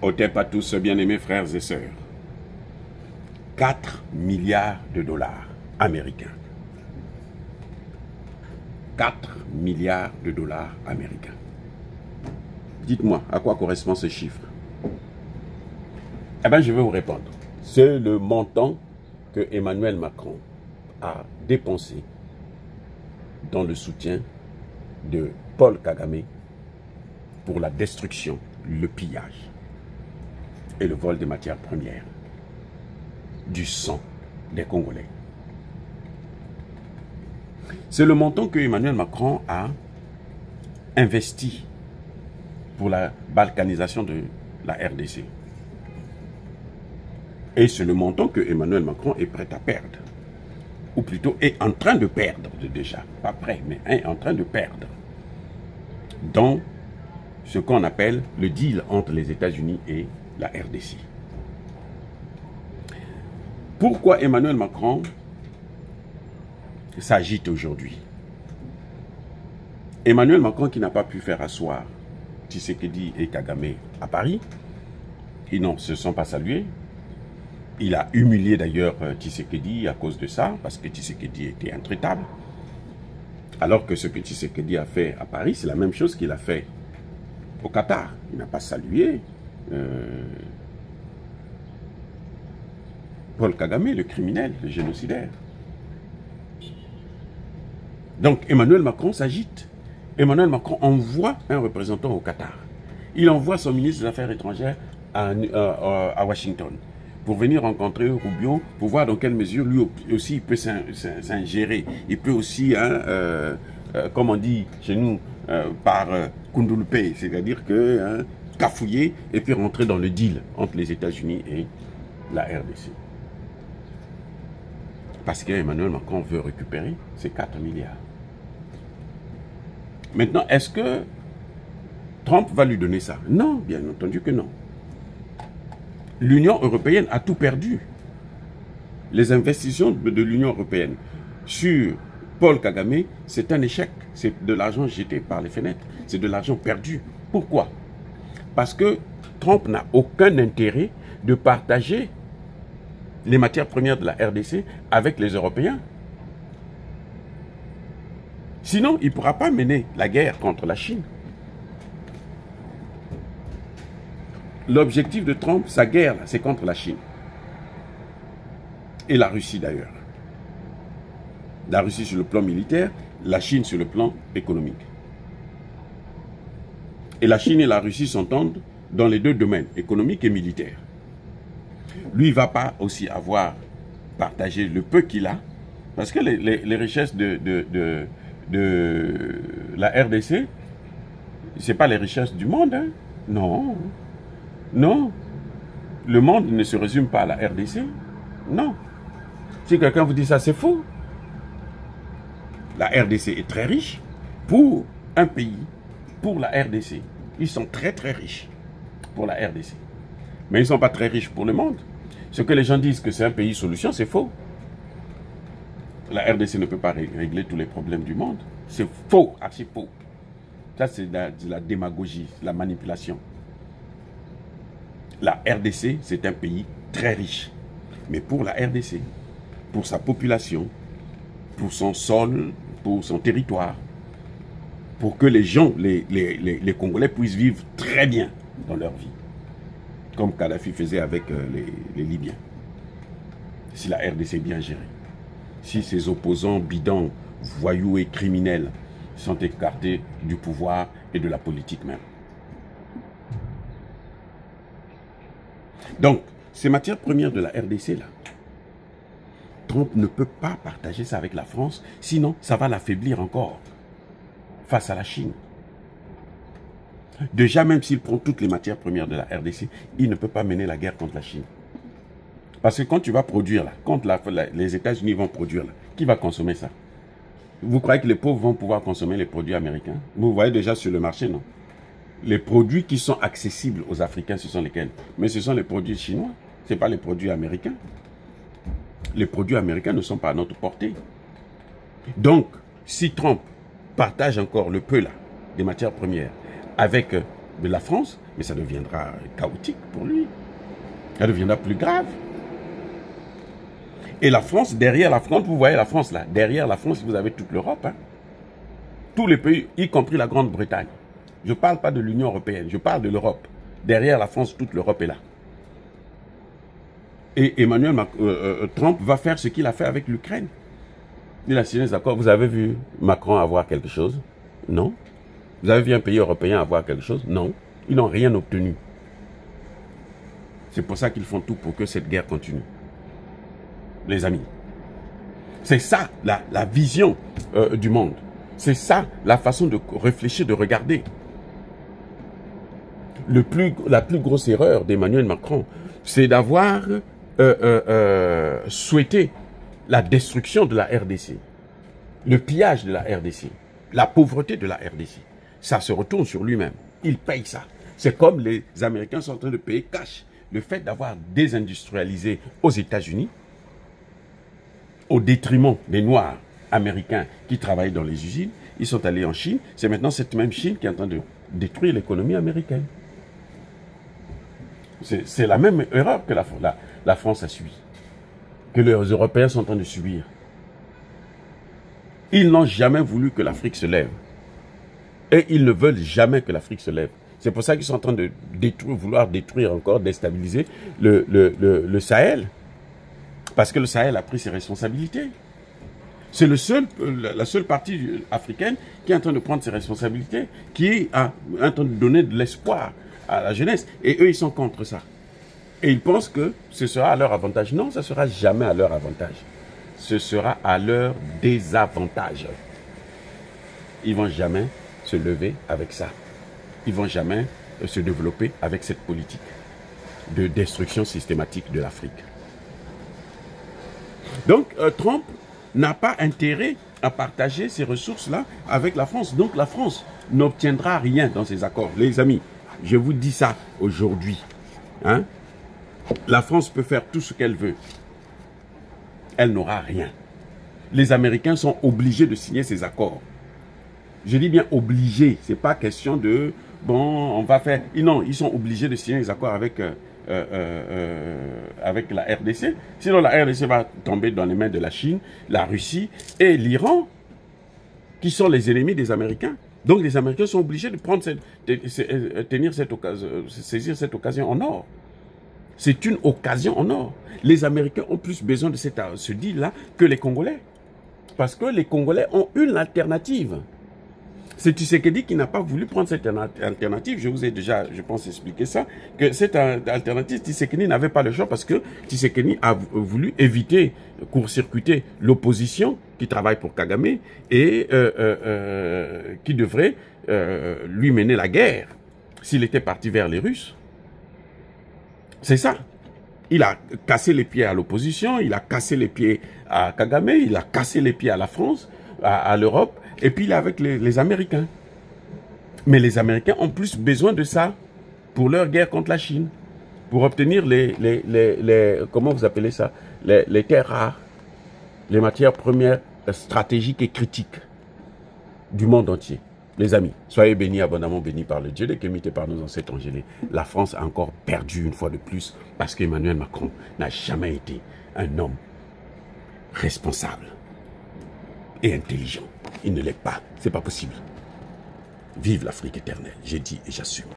Otep à tous, bien-aimés frères et sœurs. 4 milliards de dollars américains. 4 milliards de dollars américains. Dites-moi, à quoi correspond ce chiffre? Eh bien, je vais vous répondre. C'est le montant que Emmanuel Macron a dépensé dans le soutien de Paul Kagame pour la destruction, le pillage et le vol des matières premières, du sang des Congolais. C'est le montant que Emmanuel Macron a investi pour la balkanisation de la RDC. Et c'est le montant que Emmanuel Macron est prêt à perdre. Ou plutôt est en train de perdre déjà. Pas prêt, mais est en train de perdre. Dans ce qu'on appelle le deal entre les États-Unis et la RDC. Pourquoi Emmanuel Macron s'agite aujourd'hui? Emmanuel Macron qui n'a pas pu faire asseoir Tshisekedi et Kagame à Paris, ils ne se sont pas salués. Il a humilié d'ailleurs Tshisekedi à cause de ça, parce que Tshisekedi était intraitable. Alors que ce que Tshisekedi a fait à Paris, c'est la même chose qu'il a fait au Qatar. Il n'a pas salué Paul Kagame, le criminel, le génocidaire. Donc Emmanuel Macron s'agite. Emmanuel Macron envoie un représentant au Qatar. Il envoie son ministre des Affaires étrangères à Washington pour venir rencontrer Rubio, pour voir dans quelle mesure lui aussi il peut s'ingérer. Il peut aussi, comme on dit chez nous, par Kundulpe, c'est-à-dire que cafouiller et puis rentrer dans le deal entre les États-Unis et la RDC. Parce qu'Emmanuel Macron veut récupérer ces 4 milliards. Maintenant, est-ce que Trump va lui donner ça? Non, bien entendu que non. L'Union européenne a tout perdu. Les investissements de l'Union européenne sur Paul Kagame, c'est un échec. C'est de l'argent jeté par les fenêtres. C'est de l'argent perdu. Pourquoi? Parce que Trump n'a aucun intérêt de partager les matières premières de la RDC avec les Européens. Sinon, il ne pourra pas mener la guerre contre la Chine. L'objectif de Trump, sa guerre, c'est contre la Chine. Et la Russie d'ailleurs. La Russie sur le plan militaire, la Chine sur le plan économique. Et la Chine et la Russie s'entendent dans les deux domaines, économique et militaire. Lui, il ne va pas aussi avoir partagé le peu qu'il a, parce que les richesses de la RDC, ce n'est pas les richesses du monde. Hein? Non. Non. Le monde ne se résume pas à la RDC. Non. Si quelqu'un vous dit ça, c'est faux. La RDC est très riche pour un pays, pour la RDC. Ils sont très très riches pour la RDC. Mais ils ne sont pas très riches pour le monde. Ce que les gens disent que c'est un pays solution, c'est faux. La RDC ne peut pas régler tous les problèmes du monde. C'est faux, archi faux. Ça, c'est de la démagogie, de la manipulation. La RDC, c'est un pays très riche. Mais pour la RDC, pour sa population, pour son sol, pour son territoire, pour que les gens, les Congolais puissent vivre très bien dans leur vie. Comme Kadhafi faisait avec les Libyens. Si la RDC est bien gérée. Si ses opposants bidons, voyous et criminels sont écartés du pouvoir et de la politique même. Donc, ces matières premières de la RDC, là, Trump ne peut pas partager ça avec la France, sinon ça va l'affaiblir encore face à la Chine. Déjà, même s'il prend toutes les matières premières de la RDC, il ne peut pas mener la guerre contre la Chine. Parce que quand tu vas produire, là, quand les États-Unis vont produire, là, qui va consommer ça? Vous croyez que les pauvres vont pouvoir consommer les produits américains? Vous voyez déjà sur le marché, non? Les produits qui sont accessibles aux Africains, ce sont lesquels? Mais ce sont les produits chinois, ce n'est pas les produits américains. Les produits américains ne sont pas à notre portée. Donc, si Trump partage encore le peu là, des matières premières, avec de la France, mais ça deviendra chaotique pour lui. Ça deviendra plus grave. Et la France, derrière la France, vous voyez la France là, derrière la France, vous avez toute l'Europe. Hein. Tous les pays, y compris la Grande-Bretagne. Je ne parle pas de l'Union européenne, je parle de l'Europe. Derrière la France, toute l'Europe est là. Et Emmanuel Trump va faire ce qu'il a fait avec l'Ukraine. Il a signé des accords. Vous avez vu Macron avoir quelque chose? Non. Vous avez vu un pays européen avoir quelque chose? Non. Ils n'ont rien obtenu. C'est pour ça qu'ils font tout pour que cette guerre continue. Les amis. C'est ça la vision du monde. C'est ça la façon de réfléchir, de regarder. La plus grosse erreur d'Emmanuel Macron, c'est d'avoir souhaité la destruction de la RDC, le pillage de la RDC, la pauvreté de la RDC. Ça se retourne sur lui-même. Il paye ça. C'est comme les Américains sont en train de payer cash le fait d'avoir désindustrialisé aux États-Unis au détriment des Noirs américains qui travaillent dans les usines. Ils sont allés en Chine. C'est maintenant cette même Chine qui est en train de détruire l'économie américaine. C'est la même erreur que la France a subi, que les Européens sont en train de subir. Ils n'ont jamais voulu que l'Afrique se lève. Et ils ne veulent jamais que l'Afrique se lève. C'est pour ça qu'ils sont en train de vouloir détruire encore, déstabiliser le Sahel. Parce que le Sahel a pris ses responsabilités. C'est la seule partie africaine qui est en train de prendre ses responsabilités, qui est en train de donner de l'espoir à la jeunesse. Et eux, ils sont contre ça. Et ils pensent que ce sera à leur avantage. Non, ça ne sera jamais à leur avantage. Ce sera à leur désavantage. Ils ne vont jamais se lever avec ça. Ils ne vont jamais se développer avec cette politique de destruction systématique de l'Afrique. Donc, Trump n'a pas intérêt à partager ces ressources-là avec la France. Donc, la France n'obtiendra rien dans ces accords. Les amis, je vous dis ça aujourd'hui. Hein? La France peut faire tout ce qu'elle veut. Elle n'aura rien. Les Américains sont obligés de signer ces accords. Je dis bien obligés. Ce n'est pas question de, bon, on va faire... Non, ils sont obligés de signer les accords avec la RDC. Sinon, la RDC va tomber dans les mains de la Chine, la Russie et l'Iran, qui sont les ennemis des Américains. Donc, les Américains sont obligés de prendre saisir cette occasion en or. C'est une occasion en or. Les Américains ont plus besoin de ce deal-là que les Congolais. Parce que les Congolais ont une alternative. C'est Tshisekedi qui n'a pas voulu prendre cette alternative. Je vous ai déjà, je pense, expliqué ça. Que cette alternative, Tshisekedi n'avait pas le choix parce que Tshisekedi a voulu éviter, court-circuiter l'opposition qui travaille pour Kagame et qui devrait lui mener la guerre s'il était parti vers les Russes. C'est ça. Il a cassé les pieds à l'opposition, il a cassé les pieds à Kagame, il a cassé les pieds à la France, à l'Europe. Et puis il est avec les Américains. Mais les Américains ont plus besoin de ça pour leur guerre contre la Chine. Pour obtenir comment vous appelez ça? Les terres rares. Les matières premières stratégiques et critiques du monde entier. Les amis, soyez bénis, abondamment bénis par le Dieu de Kémité, par nos ancêtres angélés. La France a encore perdu une fois de plus parce qu'Emmanuel Macron n'a jamais été un homme responsable et intelligent. Il ne l'est pas. C'est pas possible. Vive l'Afrique éternelle. J'ai dit et j'assume.